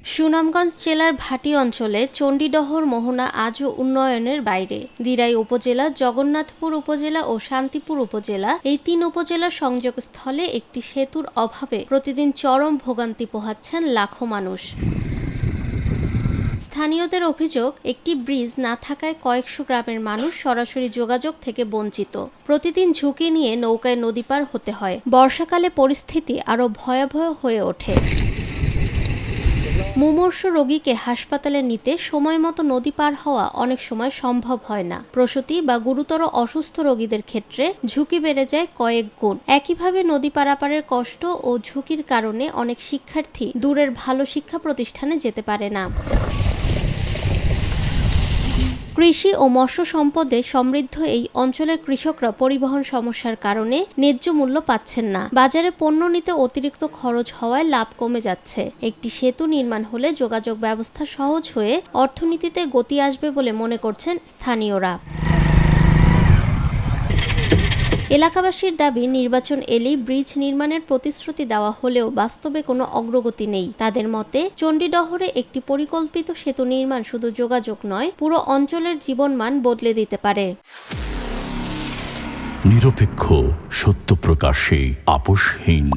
সুনামগঞ্জ জেলার ভাটি অঞ্চলে চণ্ডীডহর মোহনা আজও উন্নয়নের বাইরে। দিরাই উপজেলা, জগন্নাথপুর উপজেলা ও শান্তিপুর উপজেলা এই ৩ উপজেলার সংযোগস্থলে একটি সেতুর অভাবে প্রতিদিন চরম ভোগান্তি পোহাচ্ছেন লাখো মানুষ। স্থানীয়দের অভিযোগ, একটি ব্রিজ না থাকায় কয়েকশো গ্রামের মানুষ সরাসরি যোগাযোগ থেকে বঞ্চিত। প্রতিদিন ঝুঁকি নিয়ে নৌকায় নদী পার হতে হয়। বর্ষাকালে পরিস্থিতি আরও ভয়াবহ হয়ে ওঠে। মুমূর্ষ রোগীকে হাসপাতালে নিতে সময়মতো নদী পার হওয়া অনেক সময় সম্ভব হয় না। প্রসূতি বা গুরুতর অসুস্থ রোগীদের ক্ষেত্রে ঝুঁকি বেড়ে যায় কয়েক গুণ। একইভাবে নদী পারাপারের কষ্ট ও ঝুঁকির কারণে অনেক শিক্ষার্থী দূরের ভালো শিক্ষা প্রতিষ্ঠানে যেতে পারে না। কৃষি ও মৎস্য সম্পদে সমৃদ্ধ এই অঞ্চলের কৃষকরা পরিবহন সমস্যার কারণে ন্যায্য মূল্য পাচ্ছেন না। বাজারে পণ্য নিতে অতিরিক্ত খরচ হওয়ায় লাভ কমে যাচ্ছে। একটি সেতু নির্মাণ হলে যোগাযোগ ব্যবস্থা সহজ হয়ে অর্থনীতিতে গতি আসবে বলে মনে করছেন স্থানীয়রা। এলাকাবাসীর দাবি, নির্বাচন এলেই ব্রিজ নির্মাণের প্রতিশ্রুতি দেওয়া হলেও বাস্তবে কোনো অগ্রগতি নেই। তাদের মতে, চণ্ডীডহরে একটি পরিকল্পিত সেতু নির্মাণ শুধু যোগাযোগ নয়, পুরো অঞ্চলের জীবনমান বদলে দিতে পারে। নিরপেক্ষ, সত্য প্রকাশে আপোষহীন।